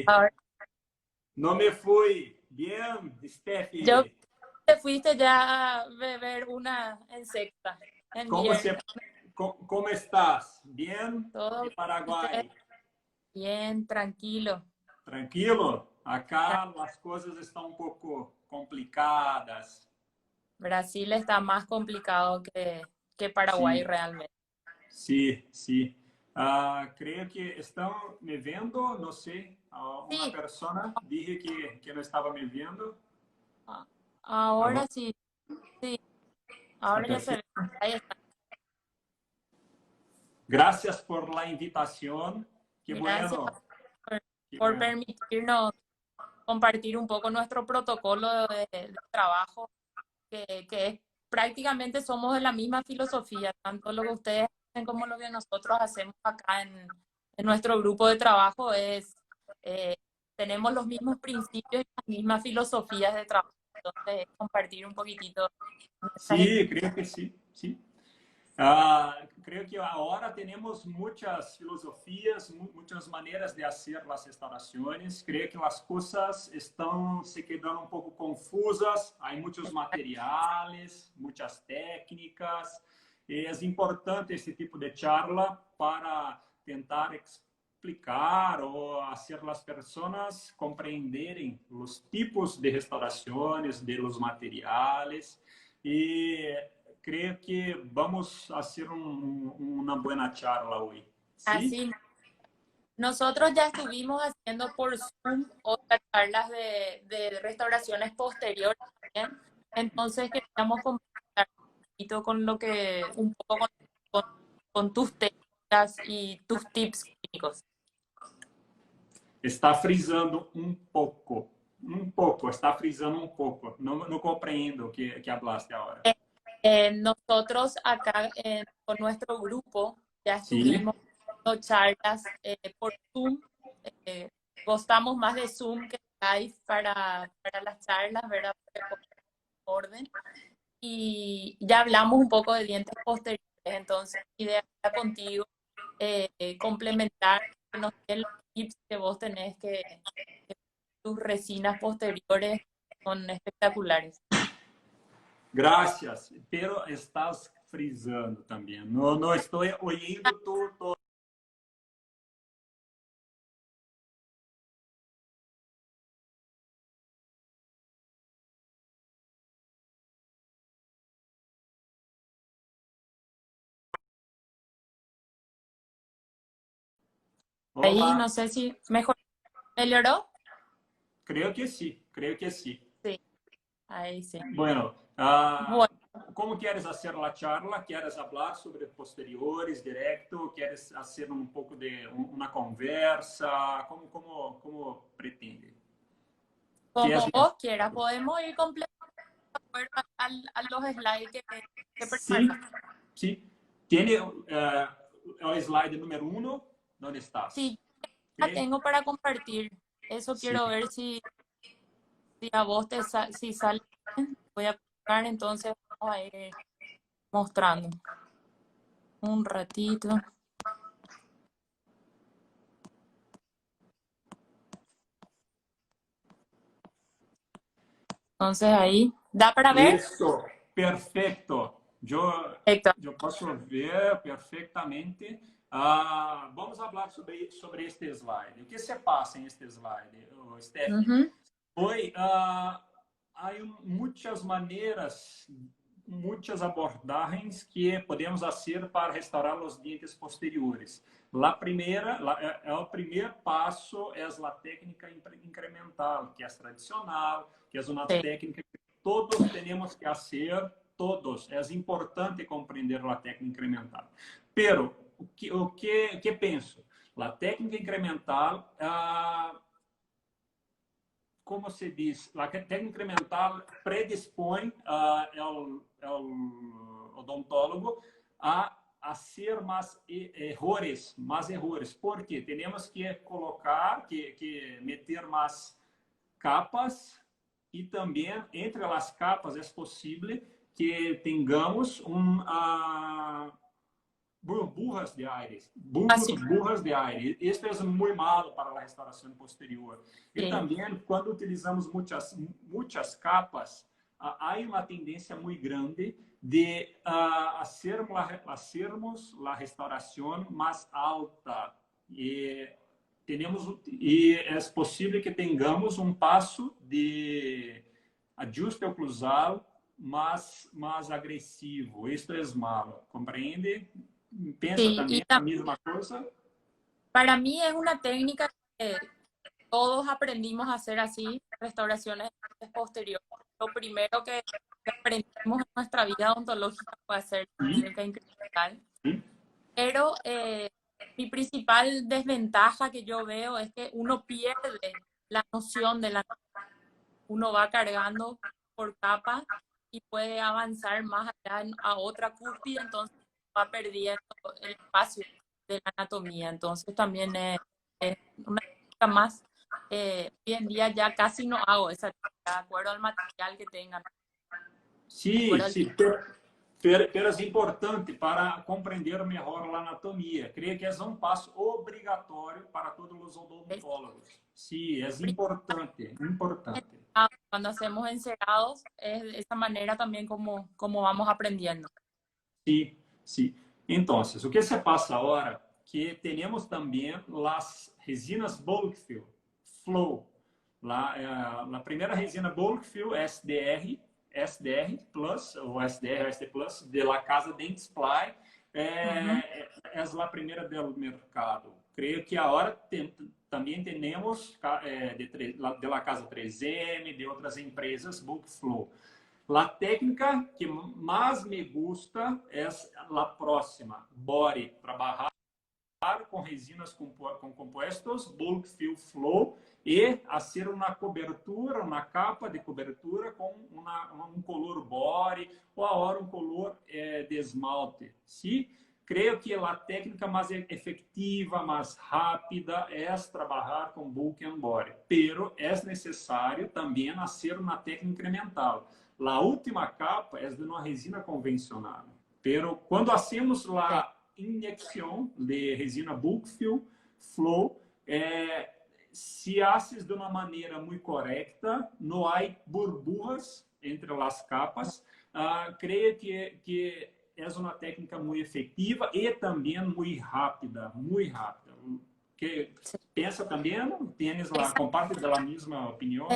Ahora, No me fui. Bien, yo Steffi. te fuiste ya a beber una en secta, en ¿Cómo, viernes. cómo estás? ¿Bien? Todo De ustedes Paraguay. bien, tranquilo. Tranquilo? Acá las cosas están un poco complicadas. Brasil está más complicado que Paraguay Sí, realmente. sí, sí. Creo que están me viendo, no sé. Una Sí, persona dije que no estaba me viendo. a- ahora Agora sí, sí, está ahora ya se ve. perfecto. Ahí está. Gracias por la invitación. Qué Gracias bueno, por, qué por bueno. permitirnos compartir un poco nuestro protocolo de trabajo, que es prácticamente somos de la misma filosofía, tanto lo que ustedes hacen como lo que nosotros hacemos acá en nuestro grupo de trabajo eh, tenemos los mismos principios y las mismas filosofías de trabajo. Entonces, compartir un poquitito nuestras Sí, creo que sí, sí. Creo que ahora tenemos muchas filosofías, muchas maneras de hacer las instalaciones. Creo que las cosas están se quedando un poco confusas. Hay muchos materiales, muchas técnicas. Es importante este tipo de charla para tentar explicar o hacer las personas comprenderem los tipos de restauraciones, de los materiales. Y creo que vamos a hacer una buena charla hoy. ¿Sí? así. Nosotros ya estuvimos haciendo por Zoom otras charlas de restauraciones posteriores también. Entonces queríamos conversar un poquito con lo que, un poco con, con tus técnicas y tus tips clínicos. Está frisando um pouco, está frisando um pouco. Não, não compreendo o que hablaste agora. Nosotros acá con nuestro grupo ya Sim, estuvimos dando charlas por Zoom. Gostamos más de Zoom que Live para las charlas, ¿verdad? Por orden. Y ya hablamos un poco de dientes posteriores, entonces mi idea era contigo complementar, que nos den los tips que vos tenés que tus resinas posteriores son espectaculares. graças, pero estás frisando também. Não, não estou ouvindo tu. Ahí Olá, no sé si mejor mejoró. creio que sim, creio que sim. Sí, ahí sí. Bueno, Bueno, como quieres hacer la charla? ¿Quieres hablar sobre posteriores directo? ¿Quieres hacer un poco de una conversa? ¿Cómo pretende? ¿Qué es como vos quieras, podemos ir completamente a los slides que Sí, preparaste. sí. Tiene el slide número 1. ¿Dónde estás? Sí, la ¿Okay? tengo para compartir. Eso Sí. quiero ver si a vos si sale bien. Voy a buscar, entonces vamos a ir mostrando un ratito. Entonces ahí, ¿da para ver? Isso, perfeito. Perfecto. Eu posso ver perfeitamente. Vamos falar sobre este slide. O que se passa em este slide, Steffi? Ujú. Foi, há muitas maneiras, muitas abordagens que podemos fazer para restaurar os dentes posteriores. O primeiro passo é a técnica incremental, que é tradicional, que é uma Sí. técnica que todos temos que fazer, todos. É importante compreender a técnica incremental. Pero, o que penso? A técnica incremental, como se diz, a técnica incremental predispõe ao odontólogo a ser mais erros. Por quê? Temos que colocar, que meter mais capas e também entre as capas é possível que tenhamos burbujas de aire, Así, burbujas de aire. Esto es muy malo para la restauración posterior. Y sí, también cuando utilizamos muchas capas, hay una tendencia muy grande de hacermos la restauración más alta. E é possível que tenhamos um passo de ajuste oclusal mais agressivo. Isto é malo. Compreende? Pensa sí. também Y a mesma coisa? para mí es una técnica que todos aprendimos a hacer así, restauraciones posteriores. Lo primero que aprendimos en nuestra vida odontológica fue hacer Sim, técnica incremental. sim, Pero mi principal desventaja que yo veo es que uno pierde la noción de la... Uno va cargando por capas y puede avanzar más allá a otra cúspide, entonces va perdiendo el espacio de la anatomía. Entonces también es una técnica más. Hoy en día ya casi no hago esa técnica, de acuerdo al material que tengan, de sim, acuerdo al sim. tipo. Pero é importante para compreender melhor a anatomia. Creio que é um passo obrigatório para todos os Es odontólogos. Sim, é importante, importante. cuando hacemos encerados, es de esa manera también como vamos aprendiendo. Sí, sí. Entonces, o que se pasa ahora que tenemos también las resinas bulk fill, flow. La primera resina bulk fill SDR Plus, o SDR, SD Plus, de la casa Dentsply, Ujú. é a primeira do mercado. Creio que agora também temos de la casa 3M, de outras empresas, bulk flow. A técnica que mais me gusta é a próxima, Body, trabalhar com resinas com compostos, bulk fill flow, e fazer uma cobertura, uma capa de cobertura com um color body, ou agora um color de esmalte. Sim? Creio que a técnica mais efetiva, mais rápida é trabalhar com bulk and body, pero é necessário também fazer uma técnica incremental. A última capa é de uma resina convencional, pero quando hacemos a inyección de resina bulk fill flow, se haces de uma maneira muito correta, não há burbujas entre as capas. Creio que é uma técnica muito efetiva e também muito rápida, muito rápida. Que pensa também? Tienes comparte da mesma opinião?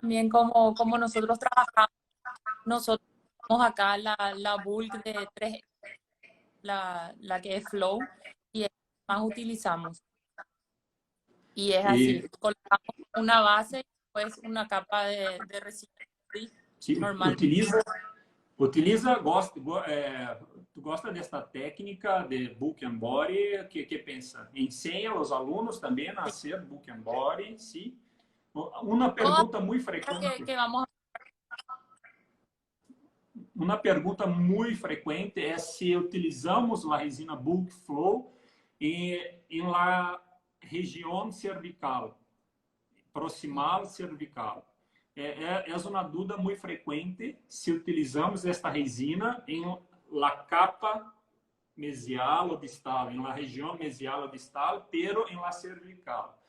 También como nosotros trabajamos, nosotros tenemos acá la bulk de 3, la que es flow, y es la que más utilizamos. Y es así, E colocamos una base y después una capa de resina normalmente. Tu gosta desta técnica de book and body? Que pensa? Ensina os alunos também a ser book and body? Sim. Uma Todas pergunta muito las frequente. que vamos Uma pergunta muito frequente é se utilizamos a resina bulk flow em la região cervical, proximal cervical. É uma dúvida muito frequente se utilizamos esta resina em la capa mesial ou distal, em la região mesial ou distal, pero em la cervical.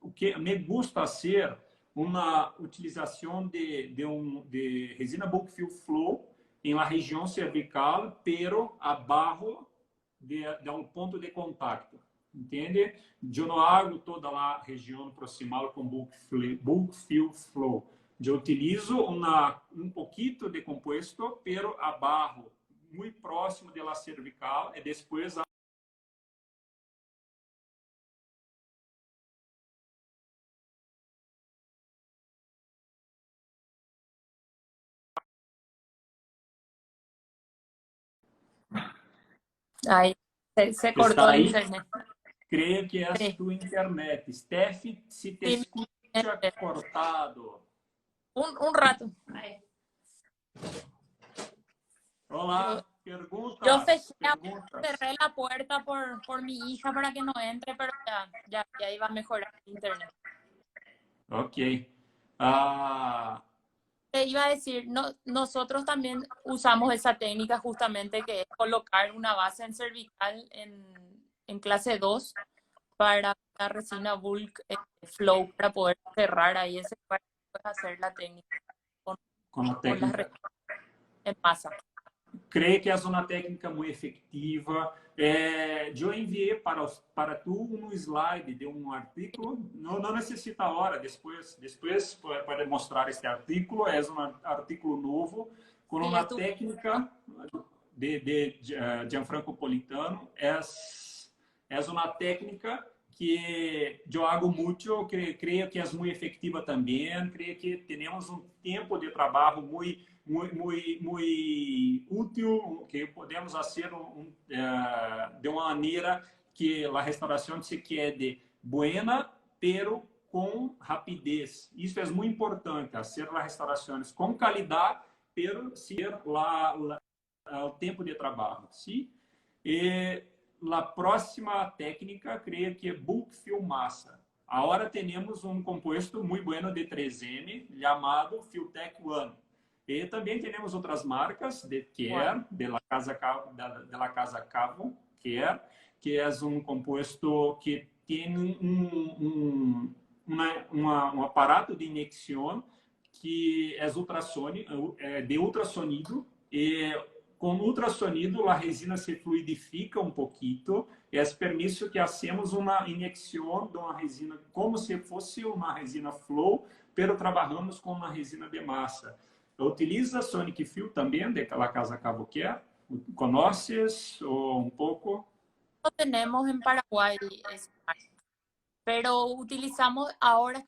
O que me gusta ser uma utilização de resina bulk fill flow em la região cervical, pero abaixo do ponto de contato. Entende? Eu não hago toda a região proximal com bulk fill flow. Eu utilizo pouquinho de composto, pero abaixo, muito próximo da cervical, e depois ahí se cortó está el aí. internet. Creio que é Sí, tu internet. Steph, se te sí, escucha cortado. un rato. Ahí. Olá, Yo perguntas? cerré la puerta por mi hija para que no entre, pero ya iba a mejorar el internet. Ok. Ah, te iba a decir, nosotros también usamos esa técnica justamente que es colocar una base en cervical en clase 2 para la resina bulk flow para poder cerrar ahí ese cuarto y después hacer la técnica con, Com a con las técnica. en masa. Creio que é uma técnica muito efetiva. Eu enviei para tu um slide de um artigo. Não necessita agora, depois pode mostrar este artigo. É um artigo novo com Sí, uma técnica de Gianfranco Politano. É uma técnica que eu hago muito, que creio que é muito efetiva também. Creio que temos um tempo de trabalho muito útil, que podemos fazer de uma maneira que a restauração se quede buena, pero com rapidez. Isso é muito importante, fazer as restaurações com qualidade, pero ser o tempo de trabalho. Sim? E a próxima técnica, creio que é bulk fill massa. Agora temos um composto muito bueno de 3M, chamado Filtech One. E também temos outras marcas de Care, da Casa Cavo, Care, que é um composto que tem um aparato de injeção que é ultrassônico, de ultrassonido, e com ultrassonido a resina se fluidifica um pouquinho, e é permisso que hacemos uma injeção de uma resina como se fosse uma resina flow, pero trabalhamos com uma resina de massa. Utiliza Sonic Fill também, de la Casa Cavo Care? ¿Conoces o un poco? No tenemos en Paraguay, pero utilizamos, ahora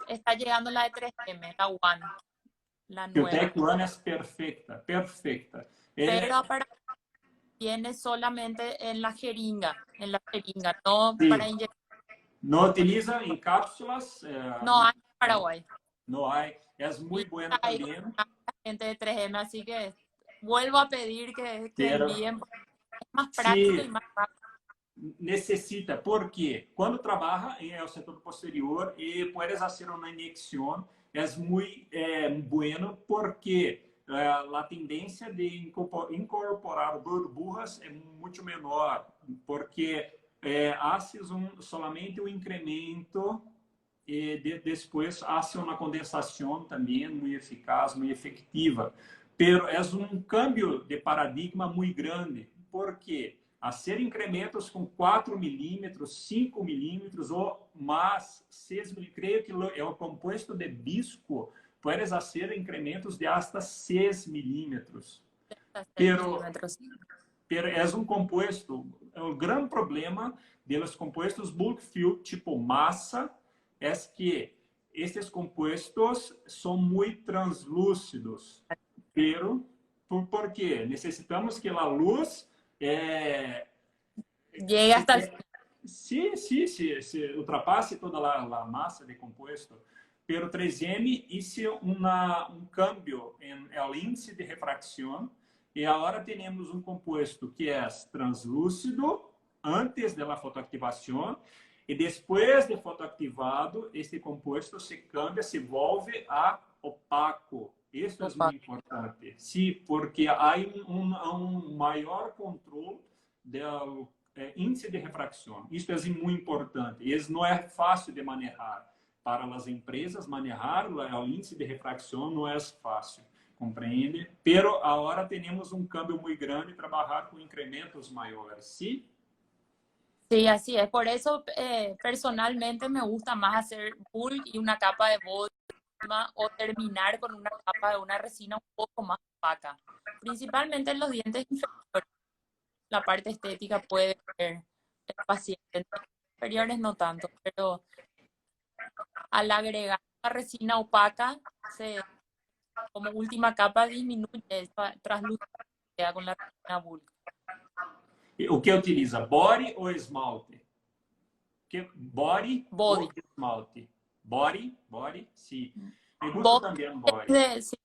está llegando la de 3M, la One, la nueva. Filtech One es perfecta, perfecta. Pero para viene solamente en la jeringa, no sí. para inyectar. ¿No utiliza en cápsulas? No hay en Paraguay. No hay. Es muy bueno también. Gente de 3M, así que vuelvo a pedir que envíen. Es más práctico sí, y más rápido. Necessita, porque quando trabalha em el setor posterior e puedes fazer uma injeção, é muito bueno porque a tendência de incorporar burbujas é muito menor, porque haces solamente um incremento e depois hace uma condensação também muito eficaz, muito efetiva. Pero é um câmbio de paradigma muito grande, porque fazer incrementos com 4 milímetros, 5 milímetros ou mais 6 milímetros, creio que é o composto de bisco, puedes fazer incrementos de hasta 6 milímetros. Pero é um composto, o grande problema dos compostos bulk fill tipo massa é que estes compostos são muito translúcidos. Pero, por quê? Necessitamos que a luz llegue hasta se ultrapasse toda a massa de composto. Pero 3M hizo cambio en el índice de refracción e agora temos composto que é translúcido antes da fotoactivação e depois de fotoactivado, este composto se cambia, se volve a opaco. Isso é muito importante. Sim, porque há maior controle do índice de refracção. Isso é muito importante. Isso não é fácil de manejar. Para as empresas, manejar o índice de refracção não é fácil. Compreende? Pero agora temos câmbio muito grande e trabalhar com incrementos maiores. Sim? Sí, así es. Por eso, personalmente, me gusta más hacer bulk y una capa de body o terminar con una capa de una resina un poco más opaca. Principalmente en los dientes inferiores. La parte estética puede ver el paciente. En los inferiores no tanto, pero al agregar la resina opaca, como última capa disminuye esa translucencia con la resina bulk. O que utiliza? Body ou esmalte? Body ou esmalte? Body, sim. Me gusta também body. Sí.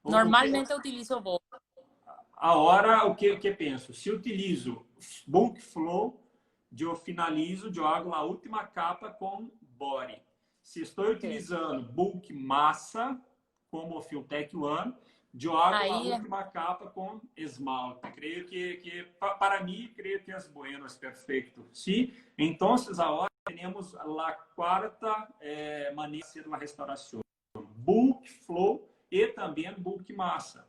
Normalmente utilizo body. Agora, o que penso? Se utilizo bulk flow, eu finalizo, eu hago a última capa com body. Se estou utilizando bulk massa, como Filtech One. Eu hago a Ahí última capa com esmalte. Creio que para mim, creio que é bueno, é perfeito. Sim? Então, agora temos a quarta maneira de ser a restauração. Bulk, flow e também bulk massa.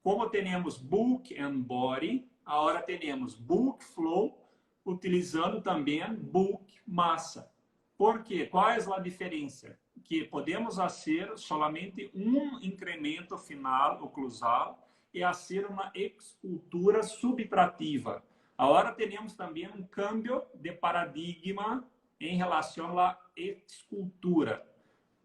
Como temos bulk and body, agora temos bulk flow, utilizando também bulk massa. Por quê? Qual é a diferença? Que podemos fazer somente um incremento final oclusal e fazer uma escultura subtrativa. Agora temos também um câmbio de paradigma em relação à escultura.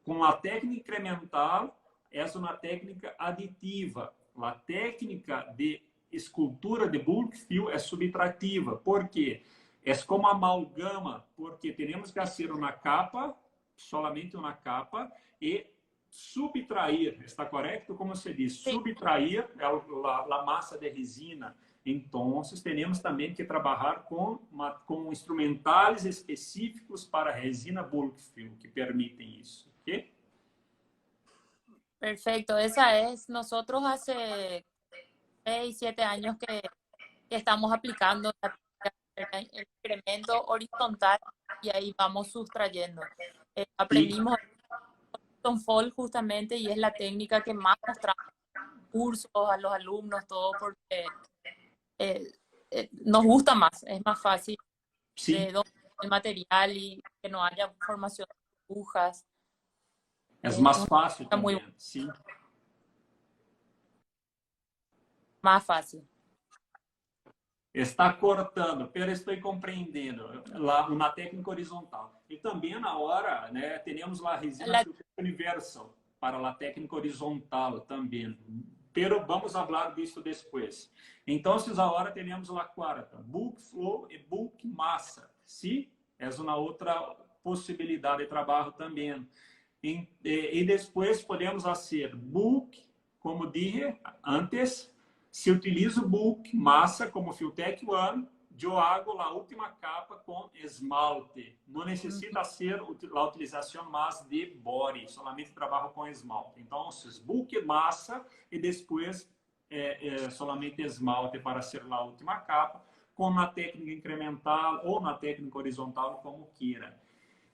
Com a técnica incremental, essa é uma técnica aditiva. A técnica de escultura de bulk fill é subtrativa. Por quê? É como amalgama, porque temos que fazer uma capa, solamente uma capa, e subtrair, está correto? Como se diz? sí, Subtrair a massa de resina. Então, temos também que trabalhar com instrumentais específicos para resina bulk fill, que permitem isso. Ok? perfecto. Esa es, nosotros hace 6, 7 años que estamos aplicando el incremento horizontal y ahí vamos sustrayendo. Sim. Aprendimos Tom Fall justamente y es la técnica que más mostramos en cursos a los alumnos, todo porque eh, nos gusta más, es más fácil Sim. dominar el material y que no haya formación de agujas. É mais Una fácil técnica muy também. Sim. más fácil. Está cortando, pero estou compreendendo. Uma técnica horizontal. E também na hora, né, temos a resina Universal para a técnica horizontal também. Pero vamos falar disso depois. Então, agora temos a quarta, bulk flow e bulk massa. Sim, é uma outra possibilidade de trabalho também. E depois podemos fazer bulk, como dije antes. Se utilizo bulk massa como Filtech One, eu hago a última capa com esmalte. Não necessita ser a utilização mais de body, solamente trabalho com esmalte. Então, bulk massa e depois solamente esmalte para ser a última capa, com na técnica incremental ou na técnica horizontal, como queira.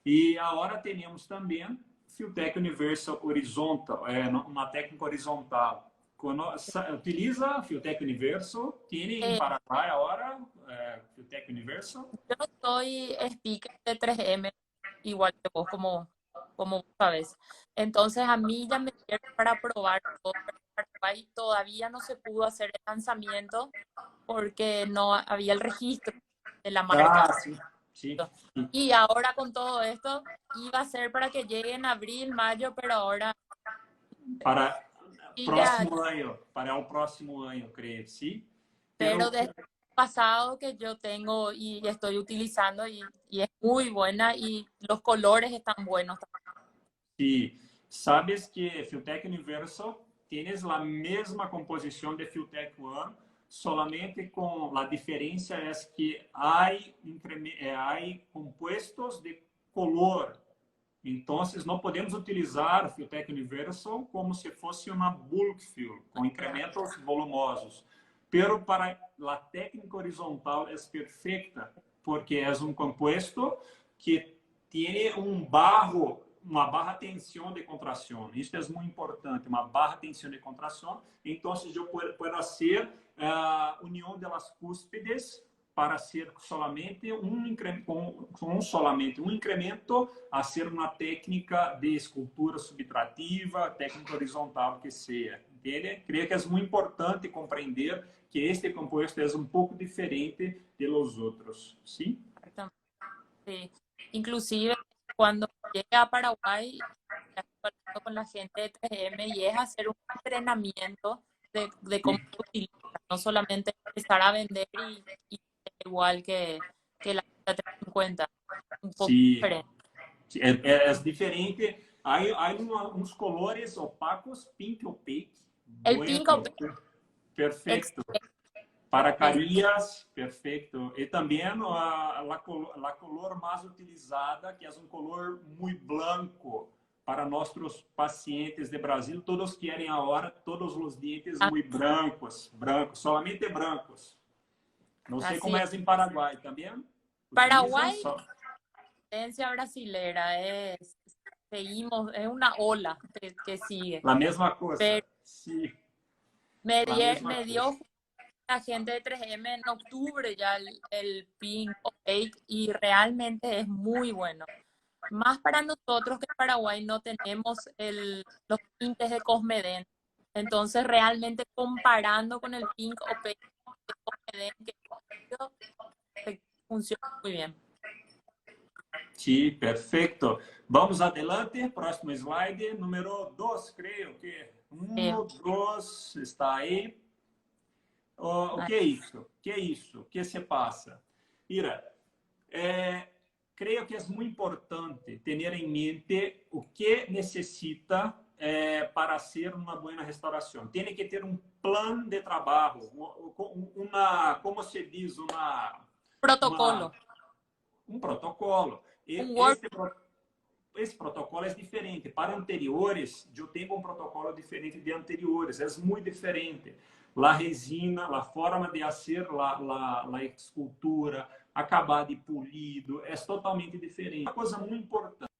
E agora temos também Filtech Universal Horizontal, uma técnica horizontal. Utiliza Filtech Universal, tiene en Paraguay ahora Filtech Universal. Yo soy speaker de 3M, igual que vos, como vos sabes. Entonces a mí ya me dieron para probar todo. En Paraguay todavía no se pudo hacer el lanzamiento porque no había el registro de la marca. Sí, sí. Y ahora con todo esto iba a ser para que llegue en abril, mayo, pero ahora... Para próximo año, para el próximo año, creo, ¿sí? Pero desde el pasado que yo tengo y estoy utilizando y es muy buena y los colores están buenos. Sí, sabes que Filtech Universal tienes la misma composición de Filtech One, solamente con la diferencia es que hay compuestos de color. Então, não podemos utilizar Filtech Universal como se fosse uma bulk fill, com incrementos volumosos. Pero para a técnica horizontal é perfeita, porque é um composto que tem uma barra tensão de contração. Isso é muito importante, uma barra tensão de contração. Então, eu posso fazer a união das cúspides para ser solamente solamente um incremento a ser uma técnica de escultura subtrativa, técnica horizontal que seja. Entende? Creio que é muito importante compreender que este composto é um pouco diferente de los outros. Sim? Sí. Inclusive, cuando llegué a Paraguay, hablando con la gente de 3M y es hacer un entrenamiento de cómo se utiliza, no solamente empezar a vender y igual que la 350, un poco diferente. Sí, es diferente. Hay unos colores opacos, pink opaque. El pink opaque. Perfecto. Para carillas, perfecto. E também a color mais utilizada, que é um color muito branco, para nossos pacientes de Brasil, todos querem agora todos os dientes Ah, muito brancos, somente brancos. Não sei como así é es. em Paraguai também. Utilizam Paraguay, só. tendencia brasilera, seguimos, es una ola que sigue. A mesma coisa. Pero Sim, a me mesma coisa. dio la gente de 3M en octubre ya el Pink Opaque y realmente es muy bueno. Más para nosotros que en Paraguay no tenemos los tintes de Cosmedent. Entonces, realmente comparando con el Pink Opaque de Cosmedent, que funciona muy bien. Sim, perfeito. Vamos adelante. Próximo slide, número 2, creio que. Eh, 2, está aí. O que é isso? O que é isso? O que se passa? Ira, creio que é muito importante ter em mente o que necessita para ser uma boa restauração. Tem que ter um plano de trabalho, como se diz, Protocolo. um protocolo. Un work. Esse protocolo é diferente. Para anteriores, eu tenho um protocolo diferente de anteriores. É muito diferente. A resina, a forma de fazer a escultura, acabado e polido, é totalmente diferente. Uma coisa muito importante.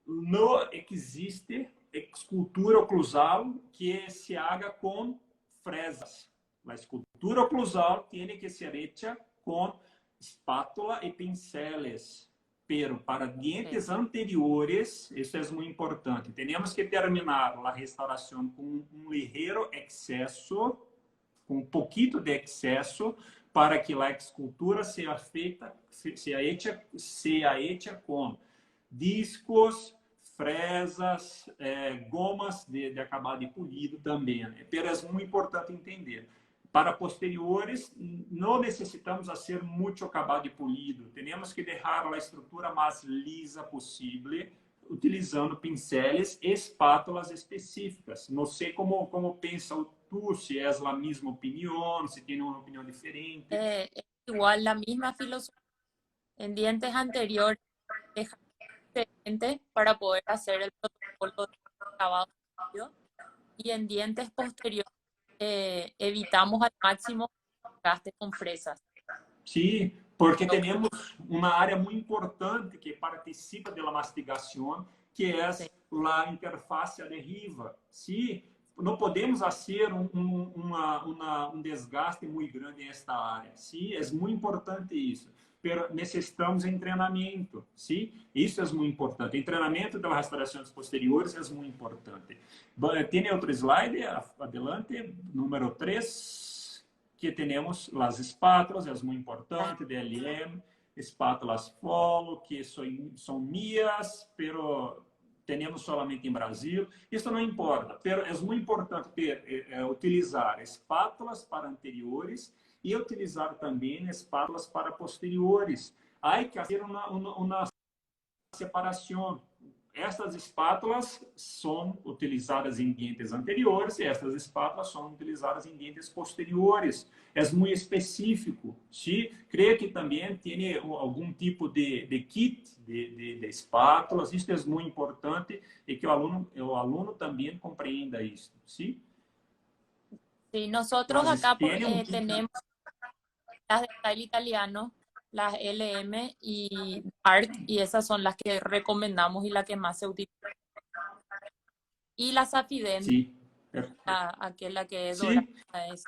Não existe escultura oclusal que se haga com fresas. A escultura oclusal tem que ser hecha com espátula e pinceles. Pero para dientes anteriores, isso é muito importante. Temos que terminar a restauração com um ligeiro excesso, com um pouquinho de excesso, para que a escultura seja feita, seja hecha com discos, fresas, gomas de acabado e polido também. Pero é muito importante entender. Para posteriores, não necessitamos fazer muito acabado e polido. Temos que deixar a estrutura mais lisa possível, utilizando pinceles e espátulas específicas. Não sei como pensa tu, se é a mesma opinião, se tem uma opinião diferente. Es igual, la misma filosofía. En dientes anteriores, dejar excelente para poder hacer el protocolo de acabado y en dientes posteriores evitamos al máximo gaste con fresas. Sim, porque temos uma área muito importante que participa da mastigação, que é a interface adhesiva. Sim, não podemos fazer um desgaste muito grande nesta área. Sim, é muito importante isso. Mas necessitamos de treinamento. Sim, isso é muito importante. O treinamento das restaurações posteriores é muito importante. Tem outro slide? Adelante, número 3. Que temos as espátulas, é muito importante, DLM, espátulas Follow, que são minhas, pero temos somente em Brasil. Isso não importa, pero é muito importante utilizar espátulas para anteriores e utilizar também espátulas para posteriores. Há que fazer uma separação. Estas espátulas são utilizadas em dientes anteriores e estas espátulas são utilizadas em dientes posteriores. É muito específico. Sim, creio que também tem algum tipo de kit de espátulas. Isso é muito importante e que o aluno também compreenda isso. Sim? Sí, nosotros acá tenemos las de style italiano, las LM y Art, y esas son las que recomendamos y las que más se utilizan. Y la Safident, sí. aquella que es sí. dorada, es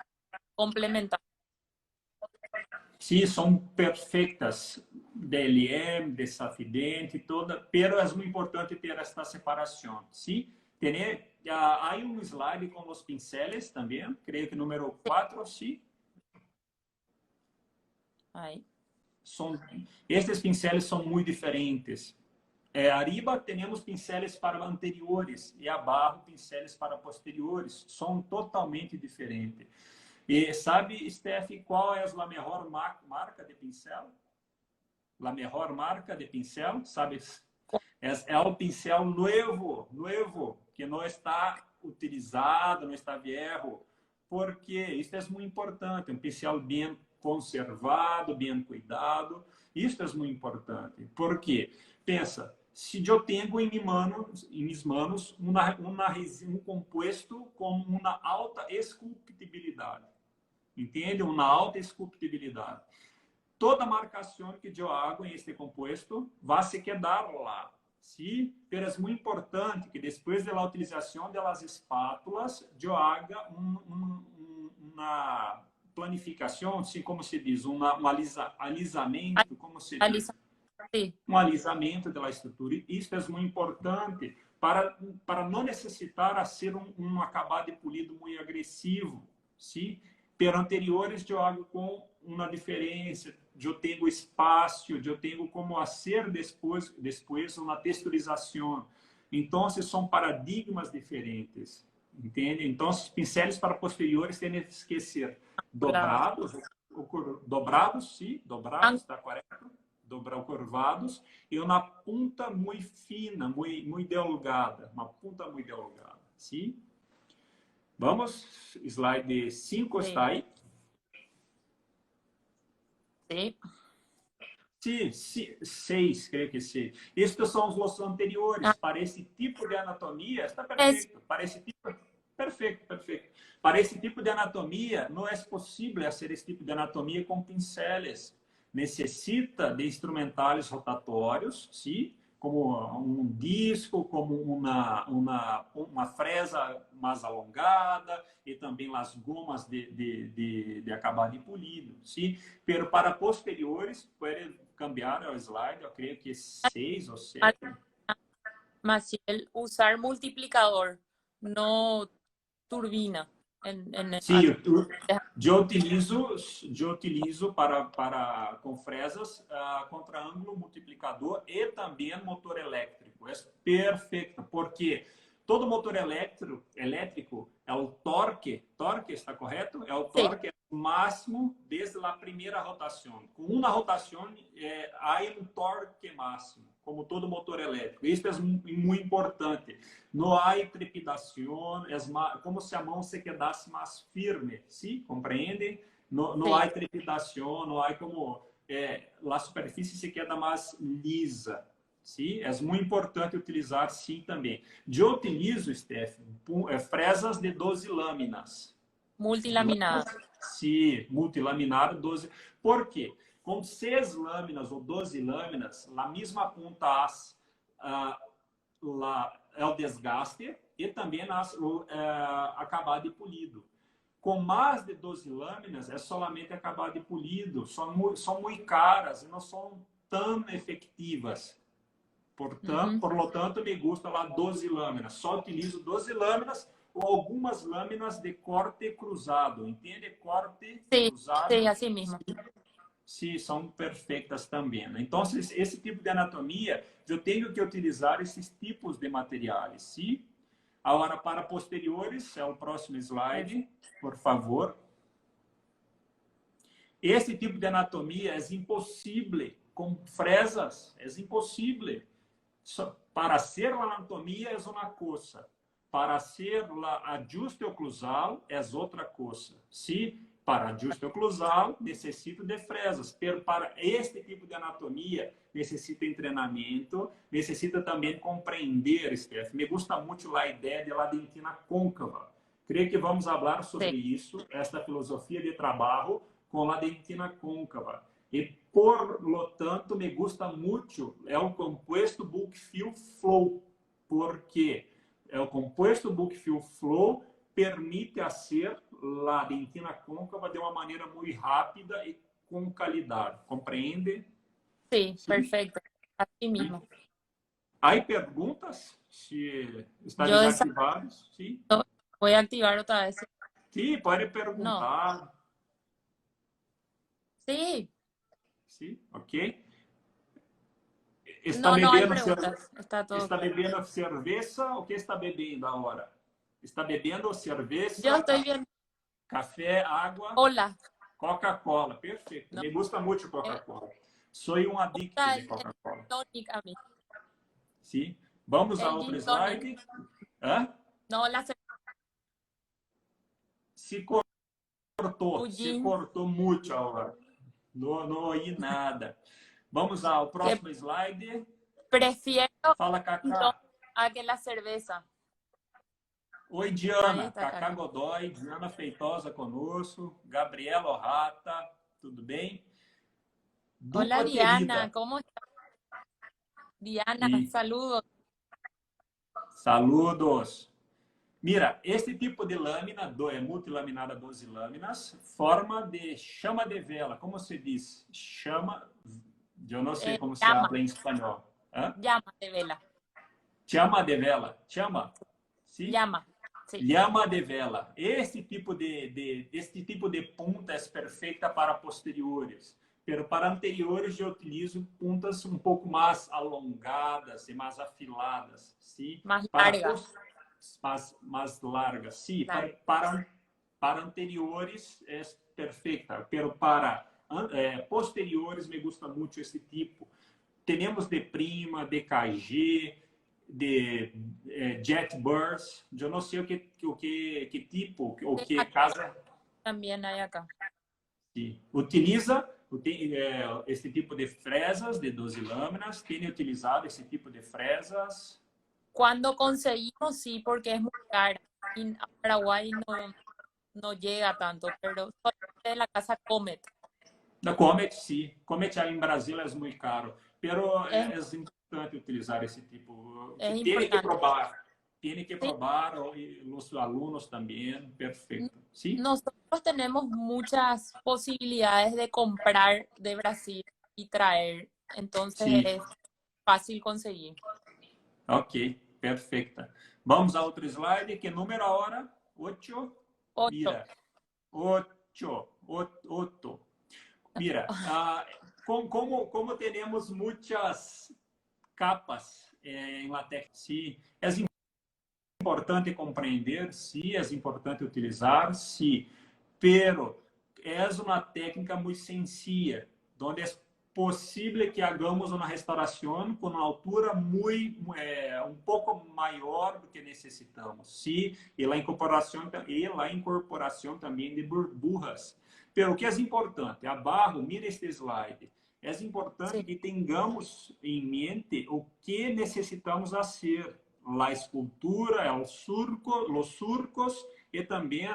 complementaria. Sí, son perfectas, DLM, de Safident, toda, pero es muy importante ter esta separación, ¿sí? Hay un slide con los pinceles también, creo que número 4, ¿sí? Ahí. Estes pinceles são muito diferentes. Arriba temos pinceles para anteriores e abaixo pinceles para posteriores. São totalmente diferentes. E sabe, Steph, qual é a melhor marca de pincel? A melhor marca de pincel, sabes? É o pincel novo, que não está utilizado, não está viejo. Porque isso é muito importante. Um pincel bem conservado, bem cuidado. Isso é muito importante. Por quê? Pensa, se eu tenho em minhas manos um composto com uma alta esculptibilidade. Entende? Uma alta esculptibilidade. Toda marcação que eu hago em este composto vai se quedar lá. Sim? Mas é muito importante que depois da utilização das espátulas, eu haga uma planificação, assim como se diz, alisamento, como se diz? Um alisamento da estrutura. Isso é muito importante para não necessitar ser um acabado de polido muito agressivo, sim? Pero anteriores eu hago com uma diferença, eu tenho espaço, eu tenho como fazer depois uma texturização. Então, são paradigmas diferentes, entende? Então, os pincéis para posteriores têm que ser dobrados, sim, dobrados, está correto? Curvados, e uma ponta muito fina, muito delgada, uma ponta muito delgada, sim? Vamos, slide 5 está aí? Sim. Sim, 6, creio que sim. Estes são os anteriores. Para esse tipo de anatomia, está perfeito. Para esse tipo, perfeito, perfeito. Para esse tipo de anatomia, não é possível fazer esse tipo de anatomia com pincéis. Necessita de instrumentais rotatórios, sim? Como um disco, como uma fresa mais alongada e também as gomas de acabar de polido, sim? Pero para posteriores, pode cambiar o slide, eu creio que 6 ou 7. Maciel, usar multiplicador, no turbina. Sim, eu utilizo com fresas contra ângulo multiplicador e também motor elétrico. É perfeito, porque todo motor elétrico é o torque está correto? É o torque máximo desde a primeira rotação. Com uma rotação, há um torque máximo, como todo motor elétrico. Isso é muito importante. Não há trepidação, é como se a mão se quedasse mais firme, ¿sí? Compreende? Não há trepidação, não há como a superfície se queda mais lisa. Sim, é muito importante utilizar sim também. Eu utilizo, Steph, fresas de 12 lâminas. Multilaminada. Sim, multilaminar 12. Por quê? Com 6 lâminas ou 12 lâminas, a mesma ponta é o desgaste e também acabar de polido. Com mais de 12 lâminas, é somente acabar de polido. São muito caras e não são tão efetivas. Portanto, por lo tanto, me gusta lá 12 lâminas. Só utilizo 12 lâminas ou algumas lâminas de corte cruzado. Entende? Corte cruzado. Sim, assim mesmo. Sim, são perfeitas também. Então, esse tipo de anatomia, eu tenho que utilizar esses tipos de materiais. Sim? Agora, para posteriores, é o próximo slide, por favor. Esse tipo de anatomia é impossível com fresas. É impossível. Para ser uma anatomia é uma coisa, para ser ajuste oclusal é outra coisa. Se para ajuste oclusal necessito de fresas, mas para este tipo de anatomia necessita treinamento, necessita também compreender, Steph. Me gusta muito a ideia de la dentina côncava. Creio que vamos falar sobre isso, esta filosofia de trabalho com la dentina côncava. E, por lo tanto, me gusta muito o composto Bulk Fill Flow, porque o composto Bulk Fill Flow permite fazer a dentina côncava de uma maneira muito rápida e com qualidade. Compreende? Sim, perfeito. Assim mesmo. Há perguntas? Se está desativado? Sim. Vou ativar outra vez. Sim, pode perguntar. Não. Sim. Sim, ok. Está não há perguntas. Está bebendo cerveja ou que está bebendo agora? Está bebendo cerveja? Eu estou bebendo café, água? Olá. Coca-Cola, perfeito. Me gusta muito Coca-Cola. Sou um adicto de Coca-Cola. Sim. Vamos a outro slide. Hã? Não, lá se cortou muito agora. Não ouvi nada. Vamos ao próximo slide. Prefiero Fala, yo Cacá. a que la cerveza. Oi, Ahí Diana. está, Cacá Cacá. Godoy, Diana Feitosa conosco, Gabriela Orrata, tudo bem? Hola Dupla Diana, querida. ¿cómo estás? Diana, E saludos. saludos. Mira, esse tipo de lâmina é multilaminada 12 lâminas, forma de chama de vela. Como se diz? Chama, eu não sei como se Llama, habla em espanhol. Hã? llama de vela. Chama de vela. Chama? Sim? Llama, sí. Llama de vela. Este tipo de punta é perfeita para posteriores. Pero para anteriores eu utilizo puntas um pouco mais alongadas e mais afiladas, sim? Más Para larga. mais largas, sim. Larga. Para anteriores é perfeita, pero para posteriores me gusta muito esse tipo. Temos de Prima, de KG, de Jet Burst. Eu não sei que tipo, o Sí, que acá casa también hay acá. se utiliza esse tipo de fresas de 12 lâminas. Tem utilizado esse tipo de fresas. Cuando conseguimos, sí, porque es muy cara. Y a Paraguay no llega tanto, pero solamente de la casa Comet. Da Comet, sim. Comet em Brasil é muito caro, pero Es, é importante utilizar esse tipo. es Tem que importante. provar. Tem que Sí, provar, os alunos também. Perfeito. Sim? nosotros tenemos muchas posibilidades de comprar de Brasil y traer, entonces Sim. es fácil conseguir. Ok, perfeita. Vamos a outro slide, que número agora? 8. 8. Mira, 8. 8. Mira, como temos muitas capas em latex, sim, é importante compreender, sim, é importante utilizar, sim, pero é uma técnica muito sencilla, onde é possível que hagamos uma restauração com uma altura muito um pouco maior do que necessitamos, sim, e a incorporação também de burbujas. Pero o que é importante, abaixo, mira este slide, é importante Sí. que tenhamos em mente o que necessitamos fazer, a escultura, os surcos e também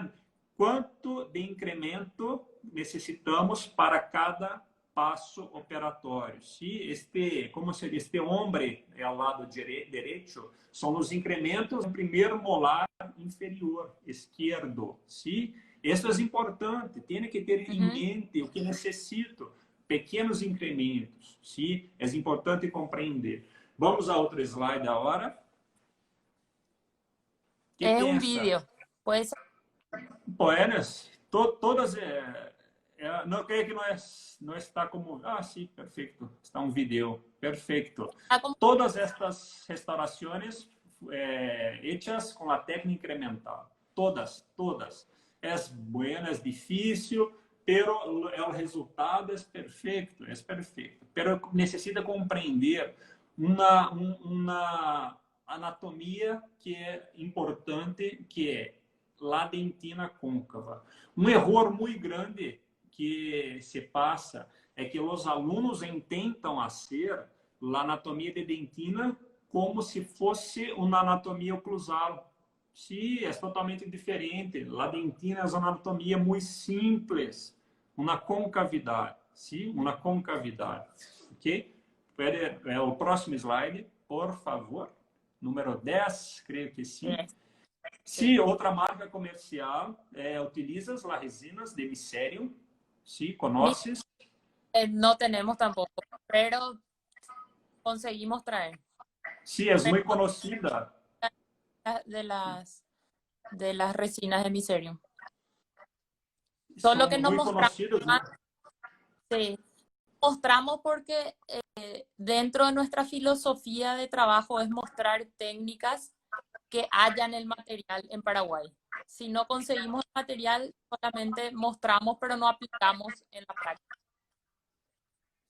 quanto de incremento necessitamos para cada passo operatório. Se como se diz, este hombre ao lado direito, são os incrementos no primeiro molar inferior esquerdo. Se isso é importante, tem que ter em mente o que necessito, pequenos incrementos. Se é importante compreender. Vamos a outro slide agora. Que Es un pensa? vídeo. Pues Poenas, todas. Não creio que não está como. Ah, sim, perfeito. Está um vídeo. Perfeito. está como Todas estas restaurações hechas com a técnica incremental. Todas, todas. É buena, é difícil, pero o resultado é perfeito, é perfeito. Pero necessita compreender uma anatomia que é importante, que é la dentina côncava. Um erro muito grande que se passa é que os alunos tentam fazer a anatomia de dentina como se fosse uma anatomia oclusal. Sim, é totalmente diferente. A dentina é uma anatomia muito simples, uma concavidade. Sim, uma concavidade. Ok? É o próximo slide, por favor. Número 10, creio que sim. Se outra marca comercial utiliza as resinas de Micerium, ¿sí? ¿Conoces? no tenemos tampoco, pero conseguimos traer Sí, es muy conocida. de las resinas de Miserium. Solo que Son nos muy mostramos, conocidos. sí, mostramos porque dentro de nuestra filosofía de trabajo es mostrar técnicas que hayan el material en Paraguay. Si no conseguimos el material, solamente mostramos, pero no aplicamos en la práctica.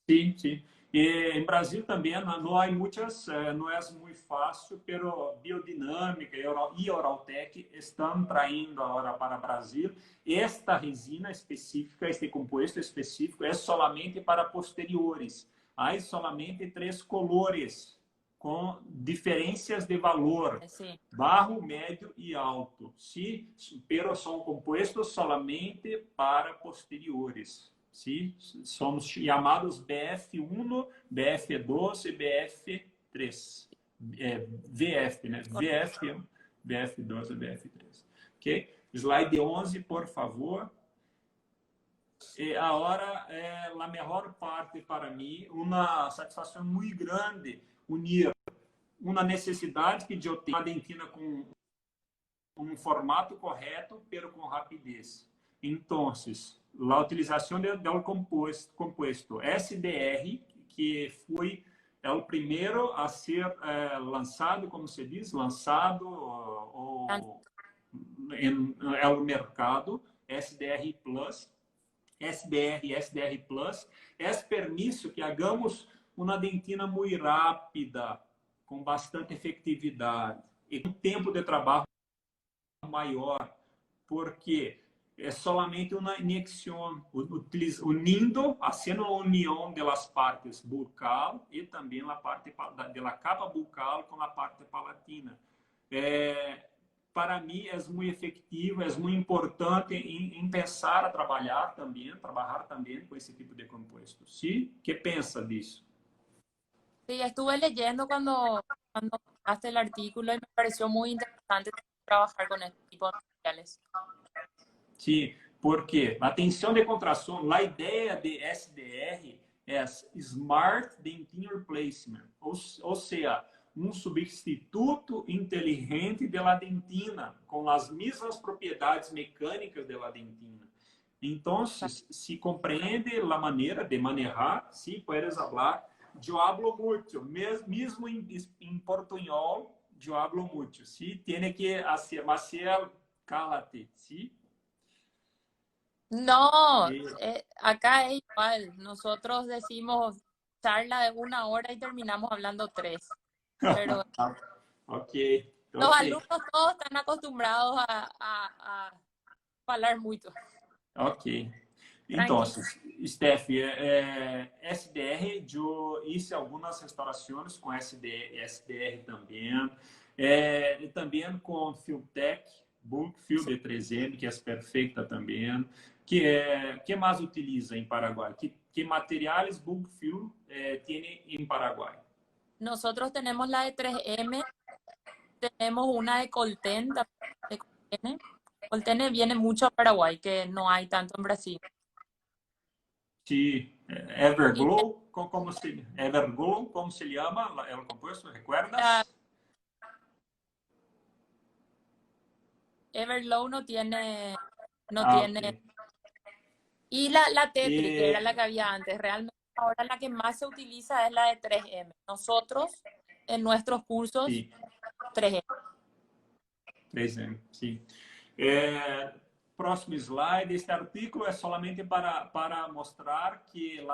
Sim, sim. E em Brasil também não há muitas, não é muito fácil, pero Biodinâmica e Oraltec estão traindo agora para o Brasil. Esta resina específica, este composto específico, é solamente para posteriores. Há solamente 3 colores. com diferenças de valor, Sí. bajo, médio e alto, ¿sí? Pero são compostos solamente para posteriores, ¿sí? Somos chamados BF1, BF2 e BF3. VF, né? VF1, BF2 e BF3. Ok? Slide 11, por favor. E agora, a melhor parte para mim, uma satisfação muito grande unir uma necessidade que eu tenho uma dentina com um formato correto, pero com rapidez. Então, a utilização do composto SDR, que foi o primeiro a ser lançado, como se diz, lançado no mercado, SDR Plus, SDR, SDR Plus, é permisso que hagamos uma dentina muito rápida, com bastante efetividade e com tempo de trabalho maior, porque é solamente uma injeção, unindo, fazendo a união das partes bucal e também a parte da capa bucal com a parte palatina. Para mim é muito efetivo, é muito importante em pensar a trabalhar também com esse tipo de composto. Sim? O que pensa disso? Sí, estuve leyendo cuando hace el artículo y me pareció muy interesante trabajar con este tipo de materiales. Sim, porque a tensão de contração, a ideia de SDR é Smart Dentin Replacement, ou seja, um substituto inteligente da dentina, com as mesmas propriedades mecânicas da dentina. Então, se compreende a maneira de manejar, sim, puedes falar, eu hablo muito, mesmo em portunhol, eu hablo muito, sim, tem que fazer, Marcelo, cálate, sim. No, acá es igual. Nosotros decimos charla de 1 hora y terminamos hablando 3. Pero Ok. los alumnos todos están acostumbrados a hablar mucho. Ok. Então, Tranquilo. Steph, SDR, eu hice algumas restaurações com SDR também. E também com Filtech, Bulk Fill de 3M, que é perfeita também. Que mais utiliza em Paraguai? Que materiais Bulk Fill tem em Paraguai? Nosotros tenemos la de 3M, tenemos una de Colten, de Coltene. Coltene viene mucho a Paraguay, que no hay tanto en Brasil. Sí, Everglow, como se llama el compuesto? ¿Recuerdas? Everglow no tiene. Okay. Y la Tetri, que era la que había antes, realmente ahora la que más se utiliza es la de 3M. Nosotros, en nuestros cursos, Sí. 3M. 3M, sim. Próximo slide. Este artículo é solamente para mostrar que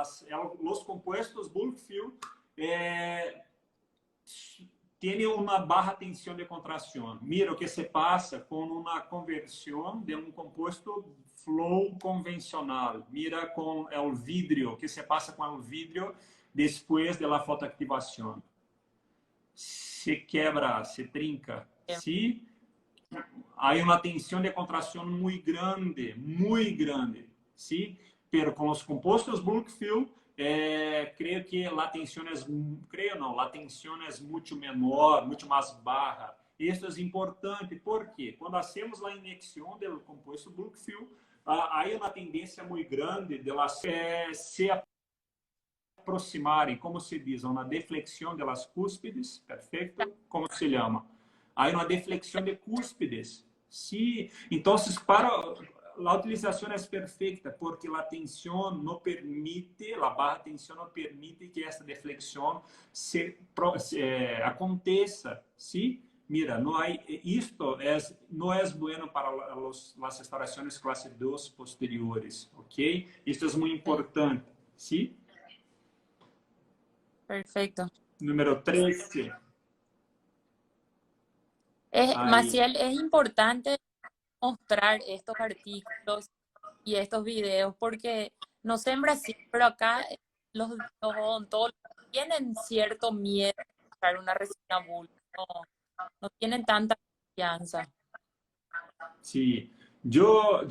os compostos bulk fill têm uma baixa tensão de contração. Mira o que se passa com uma conversão de um composto flow convencional. Mira com o vidro, o que se passa com o vidro depois da fotoactivação. Se quebra, se trinca. Se há uma tensão de contração muito grande, sim? Pero com os compostos bulk fill, creio que a tensão é muito menor, muito mais baixa. Isso é importante, porque quando hacemos a injeção do composto bulk fill, há uma tendência muito grande de elas se aproximarem, como se diz, uma deflexão das cúspides, perfeito? Como se chama? Há uma deflexão de cúspides. Sim. Então, para a utilização é perfeita, porque a tensão não permite, a baixa tensão não permite que essa deflexão aconteça. Sim. Mira, isto não é bueno para as restaurações classe 2 posteriores, ok? Isto é muito importante. Sim. Perfecto. Número 13. Maciel, es importante mostrar estos artículos y estos videos porque no sé en Brasil, pero acá los odontólogos tienen cierto miedo utilizar una resina bulk. No, no tienen tanta confianza. Sí, yo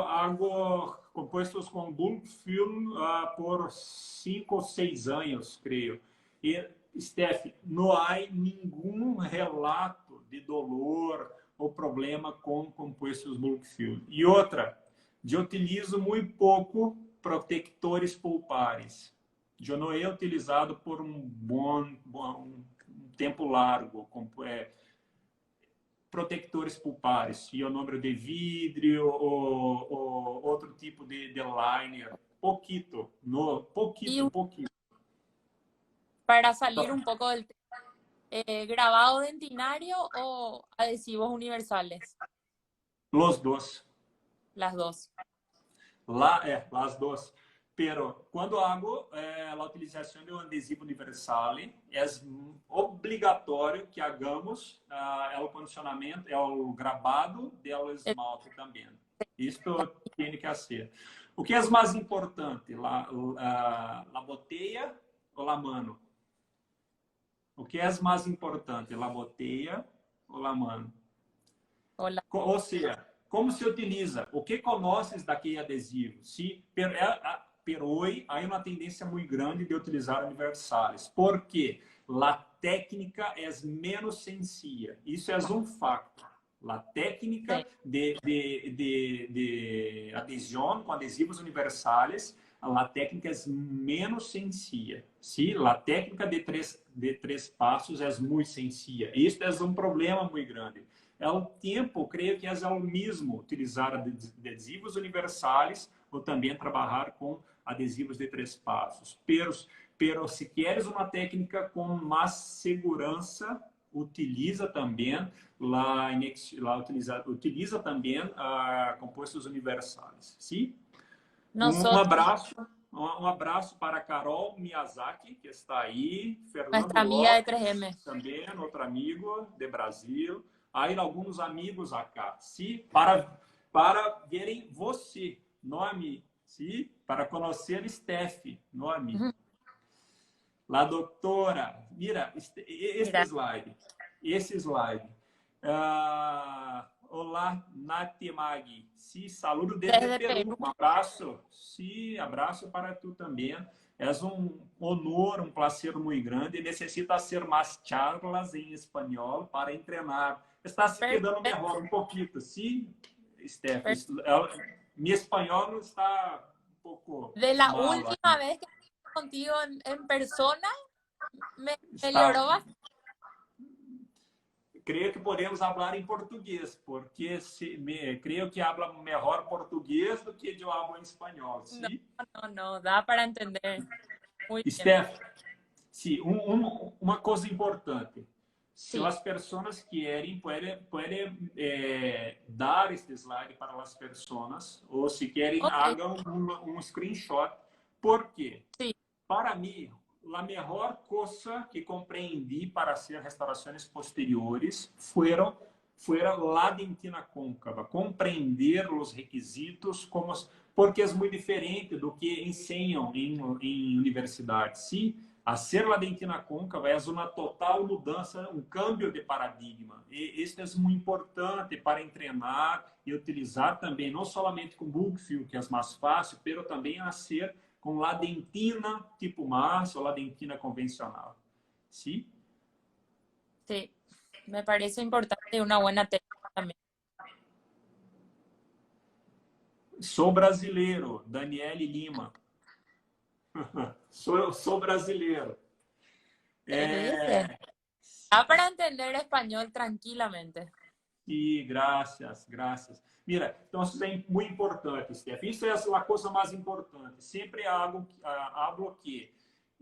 hago compuestos con bulk film por 5 o 6 años, creo. E, Steph, não há nenhum relato de dolor ou problema com compostos bulk film. E outra, eu utilizo muito pouco protectores pulpares. Eu não é utilizado por um tempo largo. Protectores pulpares, ionômero de vidro ou outro tipo de liner. Pouquito, Y pouquinho. para salir un poco del grabado dentinario o adhesivos universales, Los dos. las dos. Las dos. Pero quando hago a utilização de um adesivo universal, é obrigatório que hagamos o condicionamento, o gravado do esmalte também. Isto tem que ser. O que é mais importante, a botella ou a mano? O que é mais importante, a botella ou a mano? Hola. Ou seja, como se utiliza? O que conheces daquele adesivo? Se pero hoje há uma tendência muito grande de utilizar universais, porque a técnica é menos sencilla. Isso é um fato. A técnica de adesão com adesivos universais, a técnica é menos sencilla. Sim, a técnica de três passos é muito sencilla. Isso é um problema muito grande. O tempo, creio que é o mesmo utilizar adesivos universais ou também trabalhar com adesivos de 3 passos. Pero se queres uma técnica com mais segurança, utiliza também utiliza também compostos universais. Sim? Um abraço para Carol Miyazaki, que está aí, Fernando Nuestra amiga de Lopes, 3M. também, outro amigo de Brasil. Há alguns amigos acá, sim? Para verem você, não a mim, sim? Para conhecer Steph, não a mim. La doutora, mira, esse slide. Olá, Natemag. Sim, saludo desde Peru. Um abraço. Sim, abraço para tu também. É honor, prazer muito grande. Necessita ser mais charlas em espanhol para treinar. Está se quedando melhor pouquinho, sim, Steph? Mi espanhol não está pouco De la malo última aqui. vez que estuve contigo en persona, melhorou bastante. Creio que podemos falar em português, porque creio que habla melhor português do que eu hablo em espanhol. ¿Sí? No, dá para entender. Muy Steph, sim, uma coisa importante. Se Sí. as pessoas querem, podem dar este slide para as pessoas, ou se querem, hagam screenshot. Por quê? Sí. Para mim, a melhor coisa que compreendi para hacer restaurações posteriores foi a dentina côncava, compreender os requisitos, porque é muito diferente do que ensinam em universidades. Sim, hacer a dentina côncava é uma total mudança, câmbio de paradigma. E isso é muito importante para treinar e utilizar também, não somente com bulk fill, que é mais fácil, mas também a ser com la dentina tipo Mars ou la dentina convencional. ¿Sí? Sí, me parece importante una buena técnica también. Sou brasileiro, Daniele Lima. sou brasileiro. Dá para entender espanhol tranquilamente. E graças. Mira, então isso é muito importante, Steph. Isso é a coisa mais importante. Sempre hablo que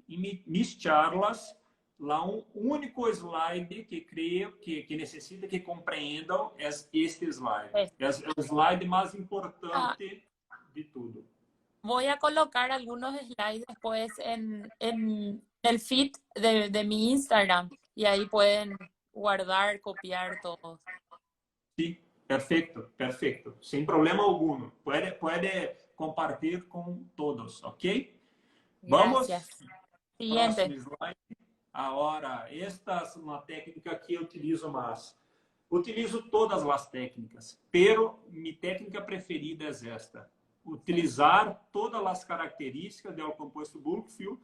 em minhas charlas, lá único slide que creio que necessita que compreendam é este slide. É o slide mais importante de tudo. Voy a colocar algunos slides después en el feed de mi Instagram y ahí pueden guardar, copiar todos. Sí, perfecto. Sin problema alguno. Puede compartir con todos, ¿ok? Gracias. Vamos. Siguiente. Próximo slide. Agora, esta é uma técnica que eu utilizo mais. Utilizo todas as técnicas, pero minha técnica preferida é esta. Utilizar todas as características do composto bulk fill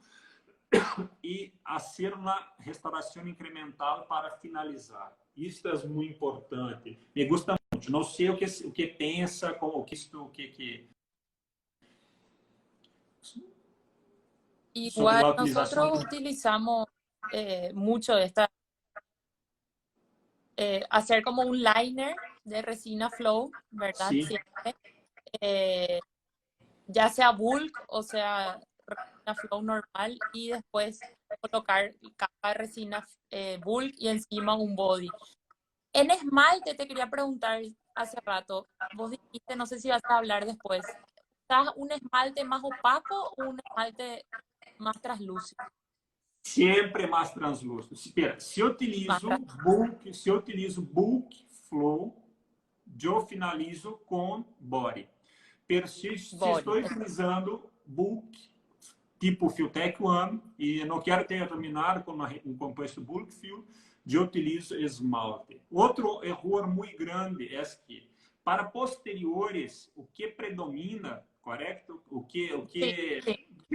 e fazer uma restauração incremental para finalizar. Isso é muito importante. Me gusta muito. Não sei o que pensa, o que sobre Igual a utilização. nosotros utilizamos mucho esta, hacer como un liner de resina flow, ¿verdad? Sim, Siempre, ya sea bulk o sea resina flow normal y después colocar capa de resina bulk y encima un body. En esmalte te quería preguntar hace rato, vos dijiste, no sé si vas a hablar después, ¿usás un esmalte más opaco o un esmalte más translúcido? sempre mais translúcido. Espera, se eu utilizo bulk flow, eu finalizo com body. Pero se estou Body. utilizando bulk tipo Filtech One e não quero terminar com um composto bulk fill, eu utilizo esmalte. Outro erro muito grande é que para posteriores o que predomina, correto? O que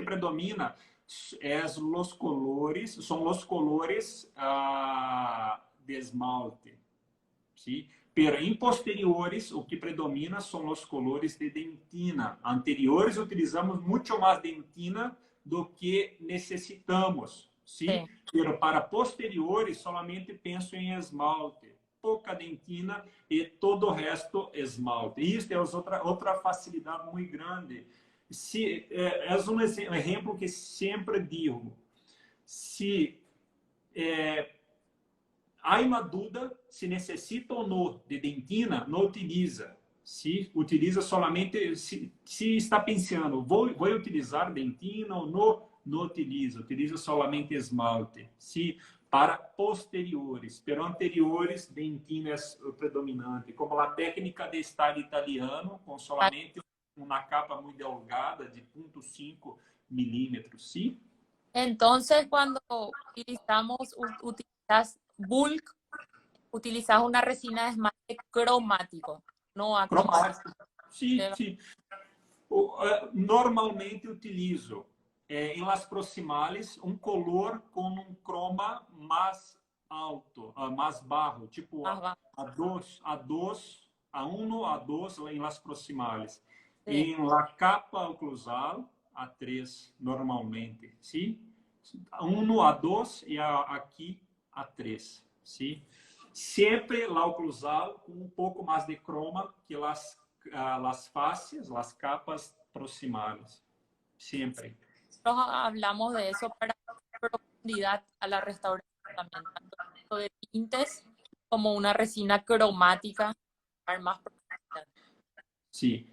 predomina são os colores de esmalte, sim? Pero em posteriores, o que predomina são os colores de dentina. Anteriores, utilizamos muito mais dentina do que necessitamos, sim? Pero para posteriores, solamente penso em esmalte. Pouca dentina e todo o resto esmalte. Isso é outra facilidade muito grande. É um exemplo que sempre digo. Se há uma dúvida se necessita ou não de dentina, não utiliza. Se utiliza somente, se está pensando, vou utilizar dentina ou não, não utiliza. Utiliza somente esmalte. Se para posteriores, pero anteriores, dentina é predominante. Como a técnica de estar italiano, com somente uma capa muito delgada de 0,5 milímetros, ¿sí? Entonces, cuando utilizas bulk, utilizas una resina de esmalte cromático, no acromático. Sim, sim. Normalmente utilizo em las proximales um color com um croma mais alto, mais baixo, tipo A2, A1, A2 em las proximales. Em la capa oclusal, A3 normalmente, sim? Um no A2 e aqui A3, sim? Sempre la oclusal com um pouco mais de croma que las faces, las capas proximales. Siempre. Nosotros hablamos de eso para profundidad a la restauración también, tanto de tintes como una resina cromática para más profundidad. Sí.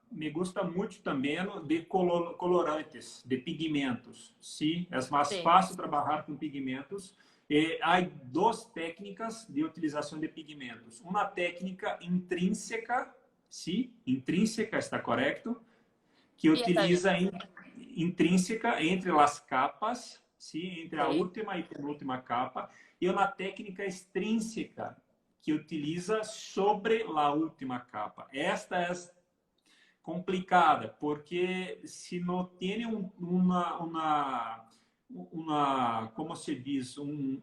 Me gusta muito também de colorantes, de pigmentos. Sim, é mais fácil trabalhar com pigmentos. Há duas técnicas de utilização de pigmentos. Uma técnica intrínseca, sim, intrínseca, está correto? Que utiliza intrínseca entre as capas, sim, entre a última e penúltima capa, e uma técnica extrínseca que utiliza sobre a última capa. Esta é complicada, porque se não tem como se diz,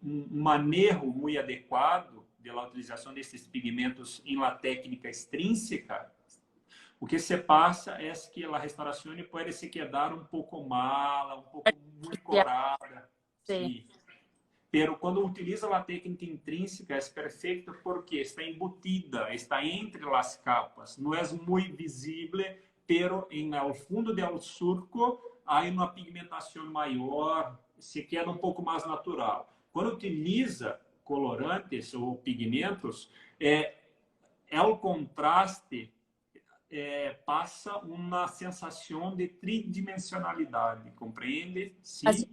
manejo muito adequado da utilização desses pigmentos em la técnica extrínseca, o que se passa é que a restauração pode se quedar um pouco mala, um pouco muito corada. Sim. Pero quando utiliza a técnica intrínseca, é perfeita porque está embutida, está entre as capas. Não é muito visível, pero ao fundo do surco há uma pigmentação maior, se queda um pouco mais natural. Quando utiliza colorantes ou pigmentos, o contraste passa uma sensação de tridimensionalidade, compreende? Sim. Assim,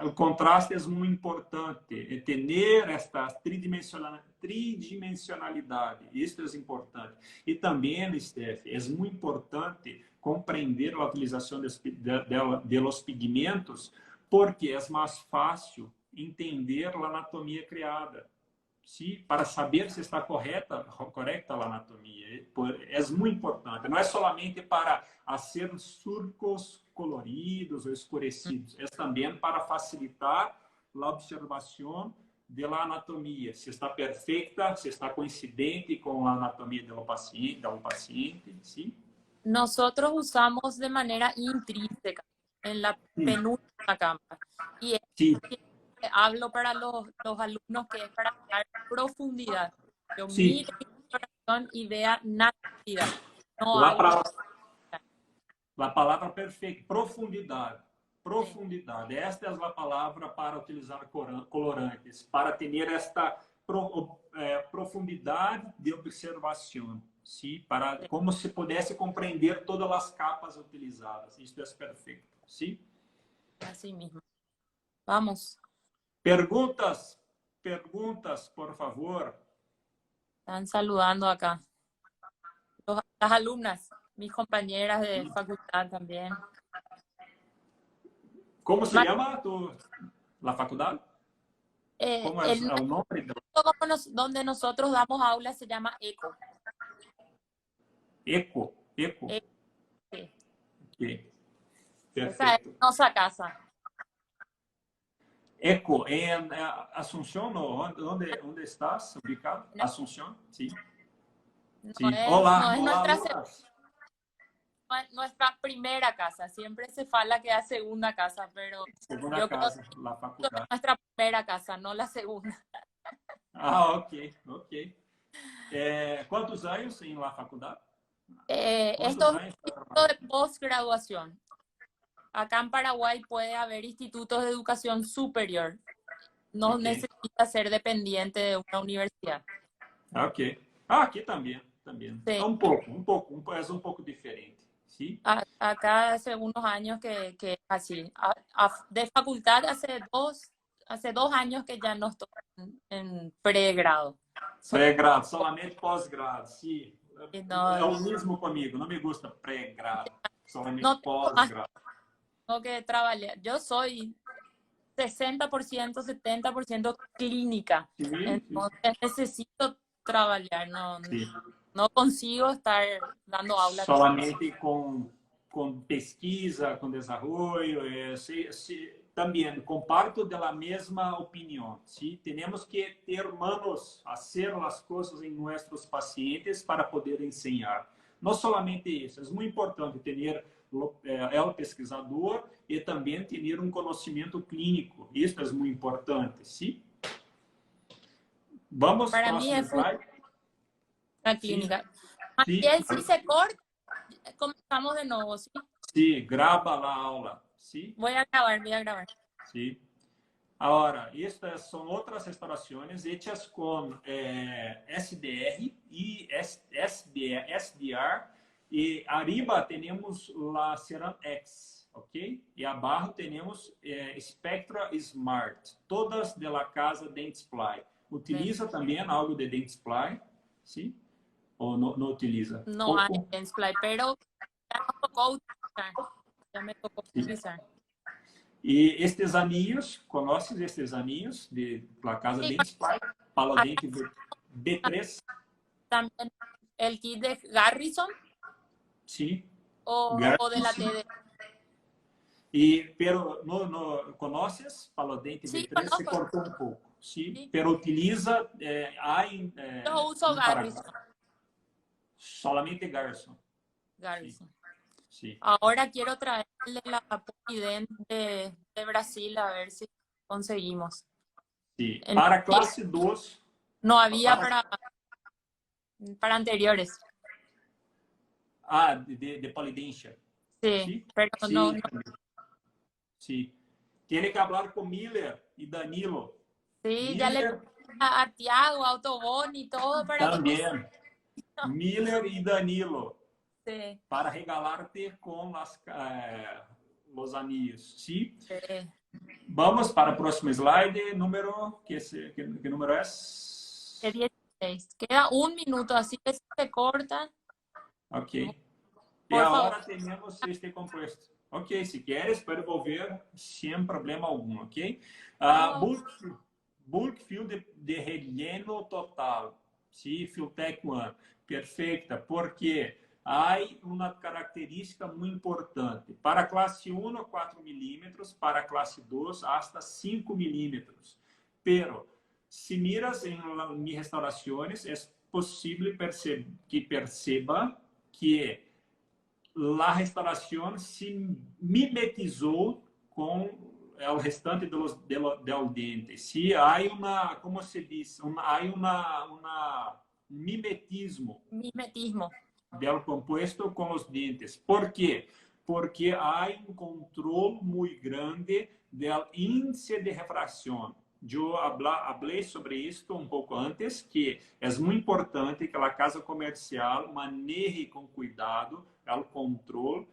o contraste é muito importante, ter esta tridimensionalidade, isso é importante. E também, Steph, é muito importante compreender a utilização de los pigmentos, porque é mais fácil entender a anatomia criada. ¿Sí? Para saber se está correcta a anatomia. É muito importante. Não é solamente para fazer surcos coloridos ou escurecidos, é também para facilitar a observação da anatomia, se está perfeita, se está coincidente com a anatomia do paciente, ¿sí? Nosotros usamos de manera intrínseca en la penúltima cámara. Y Sí. hablo para los alumnos que es para dar profundidad. Yo Sí. mire mi corazón y vea naturalidad. No La, algo. a palavra perfeita, profundidade. Profundidade. Esta é a palavra para utilizar colorantes, para ter esta profundidade de observação, ¿sí? Para como se pudesse compreender todas as capas utilizadas. Isso é perfeito, ¿sí? Así mismo. Vamos. Perguntas, por favor. Están saludando acá. Las alumnas, mis compañeras de facultad también. Como se llama la faculdade? Como é El o nome? donde nosotros damos aulas se llama ECO. ECO. Sí. Okay. Esa es Perfeito. nuestra casa. ECO, em Assunção, onde estás ubicado? Assunção, sim. No Sí. es, Olá, no es olá, nuestra primera casa. Siempre se fala que es segunda casa, pero segunda yo casa, creo la que faculdade. es nuestra primera casa, no la segunda. Ah, ok. Quantos anos em la faculdade? Esto es un instituto de posgraduación. Acá en Paraguay puede haber institutos de educación superior. No necesita ser dependiente de una universidad. Ok. Ah, aqui também. Sí. É um pouco diferente. ¿Sí? Acá hace unos años que es así. De facultad hace dos años que ya no estoy en pregrado. Pré-grado, solamente pós-grado, sim. No, É o mesmo comigo, não me gusta pré-grado, solamente no pós-grado. tengo que trabajar. Yo soy 60%, 70% clínica. Sí, Entonces necesito trabajar. sí. No consigo estar dando aulas. Solamente com pesquisa, com desenvolvimento. Também comparto da mesma opinião. ¿Sí? Temos que ter manos a fazer as coisas em nossos pacientes para poder ensinar. Não somente isso, é muito importante ter o pesquisador e também ter conhecimento clínico. Isso é muito importante. ¿Sí? Vamos para o próximo slide. La clínica. Sí. Si se corta, comenzamos de nuevo, ¿sí? Sí, graba la aula. ¿Sí? Voy a grabar. Sí. Ahora, estas son otras restauraciones hechas con SDR y SDR. Y arriba tenemos la Ceram X, ¿ok? Y abajo tenemos Spectra Smart, todas de la casa Dentsply. ¿Utiliza también algo de Dentsply? ¿Sí? ¿O no utiliza? No hay Dentsply, pero ya me tocó utilizar. Sí. E estes aninhos, conheces estes aninhos de la casa Dentsply? Palodente B3. También el kit de Garrison. Sí. O de la TD. Pero no conoces Palodente sí, B3? Se cortou um pouco. Sí. Pero utiliza. Yo uso Garrison. Solamente Garrison. Garrison. Sí. Ahora quiero traerle la Polident de Brasil a ver si conseguimos. Sí. Para clase 2. No había para anteriores. Ah, de polidentia. Sí, pero sí, no. Sí. Tiene que hablar con Miller y Danilo. Sí, Miller, ya le a Tiago, Autobon y todo para también. Miller y Danilo. Sí. Para regalarte con los anillos. ¿Sí? Sí. Vamos para el próximo slide. Número, ¿qué número es? 16. Queda un minuto, así que se corta. Ok. Por y ahora favor. tenemos este compuesto. Ok, se quieres, puedes volver sem problema algum, ok? Bulk fill de relleno total. Sí, Filtech One. Perfeita, porque há uma característica muito importante. Para classe 1, 4 milímetros, para classe 2, hasta 5 milímetros. Pero, se miras em minhas restaurações, é possível que perceba que a restauração se mimetizou com o restante del dente. Se há uma, como se diz, há um mimetismo Mimetismo. del compuesto com os dentes. Por quê? Porque há um controle muito grande do índice de refração. Eu falei sobre isso um pouco antes, que é muito importante que a casa comercial maneje com cuidado o controle